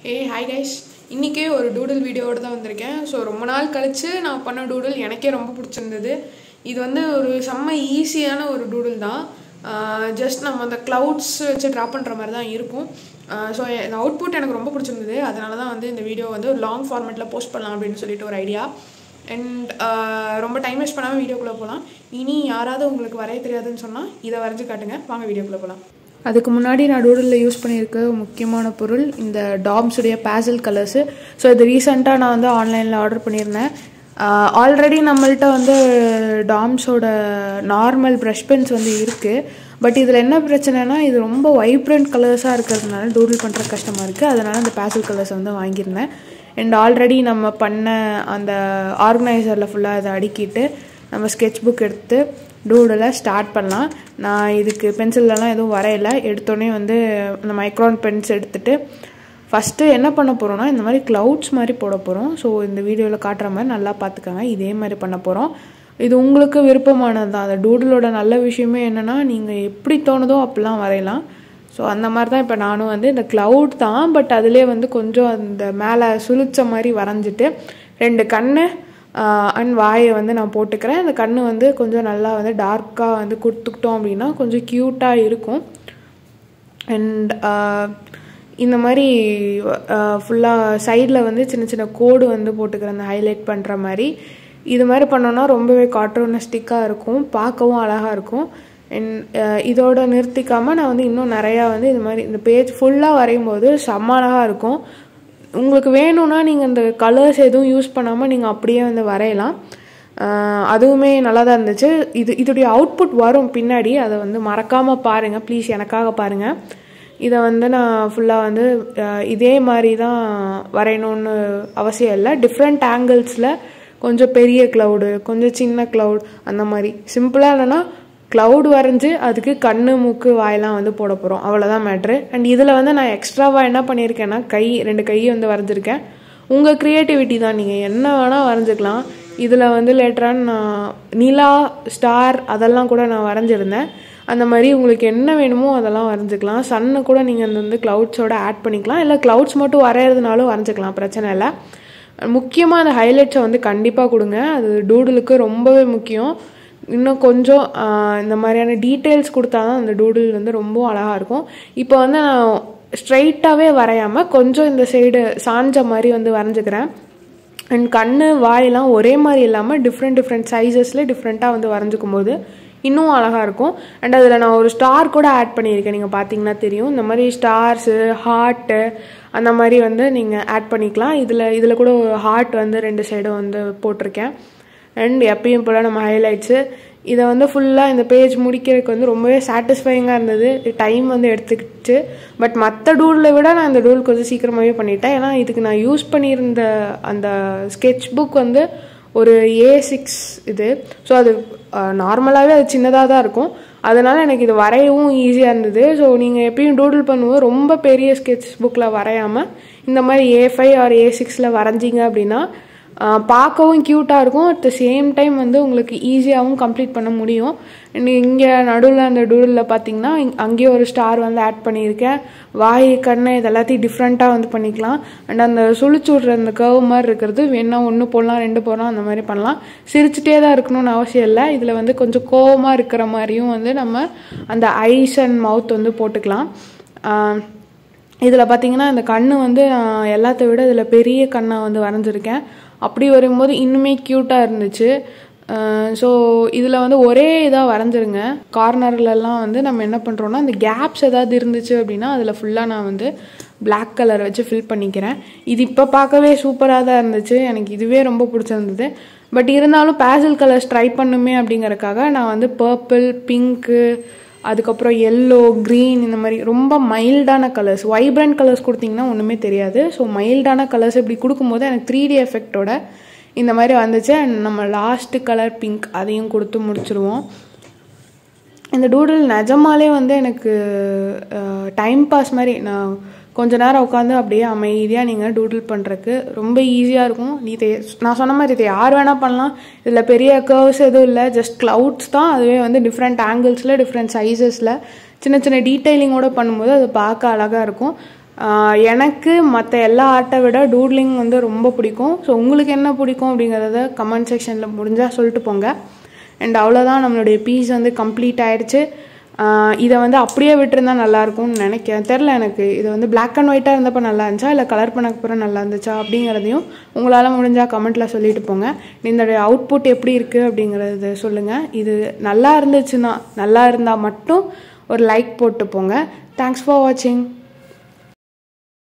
Hey hi guys, இன்றைக்கே ஒரு டூடில் வீடியோவோடு தான் வந்திருக்கேன். ஸோ ரொம்ப நாள் கழித்து நான் பண்ண டூடில் எனக்கே ரொம்ப பிடிச்சிருந்தது. இது வந்து ஒரு செம்ம ஈஸியான ஒரு டூடில் தான். ஜஸ்ட் நம்ம அந்த க்ளவுட்ஸ் வச்சு ட்ரா பண்ணுற மாதிரி தான் இருக்கும். ஸோ இந்த அவுட்புட் எனக்கு ரொம்ப பிடிச்சிருந்தது. அதனால தான் வந்து இந்த வீடியோ வந்து ஒரு லாங் ஃபார்மேட்டில் போஸ்ட் பண்ணலாம் அப்படின்னு சொல்லிட்டு ஒரு ஐடியா. அண்ட் ரொம்ப டைம் வேஸ்ட் பண்ணாமல் வீடியோக்குள்ளே போகலாம். இனி யாராவது உங்களுக்கு வரைய தெரியாதுன்னு சொன்னால் இதை வரைஞ்சி காட்டுங்க, வாங்க வீடியோக்குள்ளே போகலாம். அதுக்கு முன்னாடி நான் டூடிலில் யூஸ் பண்ணியிருக்க முக்கியமான பொருள் இந்த டாம்ஸுடைய பேசல் கலர்ஸு. ஸோ இது ரீசெண்டாக நான் வந்து ஆன்லைனில் ஆர்டர் பண்ணியிருந்தேன். ஆல்ரெடி நம்மள்கிட்ட வந்து டாம்ஸோட நார்மல் ப்ரஷ் பென்ஸ் வந்து இருக்குது. பட் இதில் என்ன பிரச்சனைனா இது ரொம்ப வைப்ரண்ட் கலர்ஸாக இருக்கிறதுனால டூடில் பண்ணுற கஷ்டமாக இருக்குது. அதனால் அந்த பேசல் கலர்ஸை வந்து வாங்கியிருந்தேன். அண்ட் ஆல்ரெடி நம்ம பண்ண அந்த ஆர்கனைசரில் ஃபுல்லாக இதை அடுக்கிட்டு நம்ம ஸ்கெட்ச் புக் எடுத்து டூடில் ஸ்டார்ட் பண்ணலாம். நான் இதுக்கு பென்சில்லலாம் எதுவும் வரையலை. எடுத்தோடனே வந்து இந்த மைக்ரான் பென்ஸ் எடுத்துகிட்டு ஃபஸ்ட்டு என்ன பண்ண போகிறோன்னா இந்த மாதிரி க்ளவுட்ஸ் மாதிரி போட போகிறோம். ஸோ இந்த வீடியோவில் காட்டுற மாதிரி நல்லா பார்த்துக்கோங்க. இதே மாதிரி பண்ண போகிறோம். இது உங்களுக்கு விருப்பமானது தான். அந்த டூடிலோட நல்ல விஷயமே என்னென்னா நீங்கள் எப்படி தோணுதோ அப்படிலாம் வரையலாம். ஸோ அந்த மாதிரி தான் இப்போ நானும் வந்து இந்த க்ளவுட் தான், பட் அதிலே வந்து கொஞ்சம் அந்த மேலே சுழிச்ச மாதிரி வரைஞ்சிட்டு 2 கண்ணு அண்ட் வாயை வந்து நான் போட்டுக்கிறேன். அந்த கண்ணு வந்து கொஞ்சம் நல்லா வந்து டார்க்காக வந்து கொடுத்துக்கிட்டோம் அப்படின்னா கொஞ்சம் க்யூட்டாக இருக்கும். அண்ட் இந்த மாதிரி ஃபுல்லாக சைடில் வந்து சின்ன சின்ன கோடு வந்து போட்டுக்கிறேன், அந்த ஹைலைட் பண்ணுற மாதிரி. இது மாதிரி பண்ணோன்னா ரொம்பவே கார்ட்டூனிஸ்டிக்காக இருக்கும், பார்க்கவும் அழகாக இருக்கும். அண்ட் இதோட நிறுத்திக்காமல் நான் வந்து இன்னும் நிறையா வந்து இது மாதிரி இந்த பேஜ் ஃபுல்லாக வரையும் போது செம்ம அழகாக இருக்கும். உங்களுக்கு வேணும்னா நீங்கள் இந்த கலர்ஸ் எதுவும் யூஸ் பண்ணாமல் நீங்கள் அப்படியே வந்து வரையலாம். அதுவுமே நல்லா தான் இருந்துச்சு. இதோடைய அவுட்புட் வரும் பின்னாடி, அதை வந்து மறக்காமல் பாருங்கள் ப்ளீஸ், எனக்காக பாருங்கள். இதை வந்து நான் ஃபுல்லாக வந்து இதே மாதிரி தான் வரையணுன்னு அவசியம் இல்லை. டிஃப்ரெண்ட் ஆங்கிள்ஸில் கொஞ்சம் பெரிய க்ளவுடு, கொஞ்சம் சின்ன க்ளவுட், அந்த மாதிரி சிம்பிளாக இல்லைன்னா க்ளவுட் வரைஞ்சி அதுக்கு கண்ணு மூக்கு வாயெல்லாம் வந்து போட போகிறோம், அவ்வளோதான் மேட்ரு. அண்ட் இதில் வந்து நான் எக்ஸ்ட்ராவாக என்ன பண்ணியிருக்கேன்னா 2 கை வந்து வரைஞ்சிருக்கேன். உங்கள் க்ரியேட்டிவிட்டி தான், நீங்கள் என்ன வேணால் வரைஞ்சிக்கலாம். இதில் வந்து லேட்டரான நான் நிலா, ஸ்டார் அதெல்லாம் கூட நான் வரைஞ்சிருந்தேன். அந்த மாதிரி உங்களுக்கு என்ன வேணுமோ அதெல்லாம் வரைஞ்சிக்கலாம். சன்னு கூட நீங்கள் அந்த வந்து க்ளவுட்ஸோடு ஆட் பண்ணிக்கலாம், இல்லை க்ளவுட்ஸ் மட்டும் வரைகிறதுனாலும் வரைஞ்சிக்கலாம், பிரச்சனை இல்லை. முக்கியமாக அந்த ஹைலைட்ஸை வந்து கண்டிப்பாக கொடுங்க, அது டூடிலுக்கு ரொம்பவே முக்கியம். இன்னும் கொஞ்சம் இந்த மாதிரியான டீட்டெயில்ஸ் கொடுத்தா தான் அந்த டூடில் வந்து ரொம்ப அழகாக இருக்கும். இப்போ வந்து நான் ஸ்ட்ரைட்டாகவே வரையாமல் கொஞ்சம் இந்த சைடு சாஞ்ச மாதிரி வந்து வரைஞ்சிக்கிறேன். அண்ட் கண்ணு வாயெல்லாம் ஒரே மாதிரி இல்லாமல் டிஃப்ரெண்ட் சைஸஸில் டிஃப்ரெண்ட்டாக வந்து வரைஞ்சிக்கும் போது இன்னும் அழகாக இருக்கும். அண்ட் அதில் நான் ஒரு ஸ்டார் கூட ஆட் பண்ணியிருக்கேன், நீங்கள் பார்த்தீங்கன்னா தெரியும். இந்த மாதிரி ஸ்டார்ஸு, ஹார்ட்டு அந்த மாதிரி வந்து நீங்கள் ஆட் பண்ணிக்கலாம். இதில் கூட ஒரு ஹார்ட் வந்து 2 சைடும் வந்து போட்டிருக்கேன். அண்ட் எப்பயும் போல் நம்ம ஹைலைட்ஸு இதை வந்து ஃபுல்லாக இந்த பேஜ் முடிக்கிறதுக்கு வந்து ரொம்பவே சாட்டிஸ்ஃபைங்காக இருந்தது. டைம் வந்து எடுத்துக்கிச்சு. பட் மற்ற டூலில் விட நான் இந்த டூல் கொஞ்சம் சீக்கிரமாகவே பண்ணிட்டேன். ஏன்னா இதுக்கு நான் யூஸ் பண்ணியிருந்த அந்த ஸ்கெட்ச் புக் வந்து ஒரு A6 இது. ஸோ அது நார்மலாகவே அது சின்னதாக தான் இருக்கும். அதனால் எனக்கு இது வரையவும் ஈஸியாக இருந்தது. ஸோ நீங்கள் எப்பயும் டூடில் பண்ணும்போது ரொம்ப பெரிய ஸ்கெட்ச் புக்கில் வரையாமல் இந்த மாதிரி A5 ஆர் A6 வரைஞ்சிங்க அப்படின்னா பார்க்கவும் க்யூட்டாக இருக்கும். அட் த சேம் டைம் வந்து உங்களுக்கு ஈஸியாகவும் கம்ப்ளீட் பண்ண முடியும். இங்கே நடுவில் அந்த டூடில் பார்த்தீங்கன்னா அங்கேயே ஒரு ஸ்டார் வந்து ஆட் பண்ணியிருக்கேன். வாய், கண்ணு இது எல்லாத்தையும் டிஃப்ரெண்ட்டாக வந்து பண்ணிக்கலாம். அண்ட் அந்த சுழிச்சு விட்ற அந்த கர்வ் மாதிரி இருக்கிறது வேணா 1 போடலாம், 2 போடலாம், அந்த மாதிரி பண்ணலாம். சிரிச்சுட்டே தான் இருக்கணும்னு அவசியம் இல்லை. இதில் வந்து கொஞ்சம் கோவமாக இருக்கிற மாதிரியும் வந்து நம்ம அந்த ஐஸ் அண்ட் மவுத் வந்து போட்டுக்கலாம். இதில் பார்த்தீங்கன்னா இந்த கண்ணு வந்து நான் எல்லாத்த விட இதில் பெரிய கண்ணாக வந்து வரைஞ்சிருக்கேன். அப்படி வரும்போது இன்னுமே க்யூட்டாக இருந்துச்சு. ஸோ இதில் வந்து ஒரே இதாக வரைஞ்சிருங்க. கார்னர்லலாம் வந்து நம்ம என்ன பண்ணுறோன்னா அந்த கேப்ஸ் ஏதாவது இருந்துச்சு அப்படின்னா அதில் ஃபுல்லாக நான் வந்து பிளாக் கலர் வச்சு ஃபில் பண்ணிக்கிறேன். இது இப்போ பார்க்கவே சூப்பராக தான் இருந்துச்சு, எனக்கு இதுவே ரொம்ப பிடிச்சிருந்தது. பட் இருந்தாலும் பேசல் கலர்ஸ் ட்ரை பண்ணுமே அப்படிங்கிறதுக்காக நான் வந்து பர்பிள், பிங்க்கு, அதுக்கப்புறம் எல்லோ, க்ரீன் இந்த மாதிரி ரொம்ப மைல்டான கலர்ஸ், வைப்ரண்ட் கலர்ஸ் கொடுத்தீங்கன்னா ஒன்றுமே தெரியாது. ஸோ மைல்டான கலர்ஸ் இப்படி கொடுக்கும்போது எனக்கு 3D எஃபெக்டோட இந்த மாதிரி வந்துச்சு. அண்ட் நம்ம லாஸ்ட்டு கலர் பிங்க் அதையும் கொடுத்து முடிச்சிருவோம். இந்த டூடில் நிஜமாலே வந்து எனக்கு டைம் பாஸ் மாதிரி, நான் கொஞ்ச நேரம் உட்காந்து அப்படியே அமைதியாக நீங்கள் டூடில் பண்ணுறதுக்கு ரொம்ப ஈஸியாக இருக்கும். நான் சொன்ன மாதிரி இதை யார் வேணால் பண்ணலாம். இதில் பெரிய கர்வ்ஸ் எதுவும் இல்லை, ஜஸ்ட் க்ளவுட்ஸ் தான். அதுவே வந்து டிஃப்ரெண்ட் ஆங்கிள்ஸில், டிஃப்ரெண்ட் சைஸஸில் சின்ன சின்ன டீட்டெயிலிங்கோடு பண்ணும்போது அது பார்க்க அழகாக இருக்கும். எனக்கு மற்ற எல்லா ஆர்ட்டை விட டூட்லிங் வந்து ரொம்ப பிடிக்கும். ஸோ உங்களுக்கு என்ன பிடிக்கும் அப்படிங்கிறத கமெண்ட் செக்ஷனில் முடிஞ்சால் சொல்லிட்டு போங்க. அண்ட் அவ்வளோதான், நம்மளுடைய பீஸ் வந்து கம்ப்ளீட் ஆகிடுச்சு. இதை வந்து அப்படியே விட்டுருந்தா நல்லாயிருக்கும்னு நினைக்கிறேன். தெரில எனக்கு இது வந்து பிளாக் அண்ட் ஒயிட்டாக இருந்தப்போ நல்லா இருந்துச்சா இல்லை கலர் பண்ணக்கப்புறம் நல்லா இருந்துச்சா அப்படிங்கிறதையும் உங்களால் முடிஞ்சால் கமெண்ட்டில் சொல்லிட்டு போங்க. இந்த அவுட்புட் எப்படி இருக்குது அப்படிங்கிறது சொல்லுங்கள். இது நல்லா இருந்துச்சுன்னா, நல்லா இருந்தால் மட்டும் ஒரு லைக் போட்டு போங்க. தேங்க்ஸ் ஃபார் வாட்சிங்.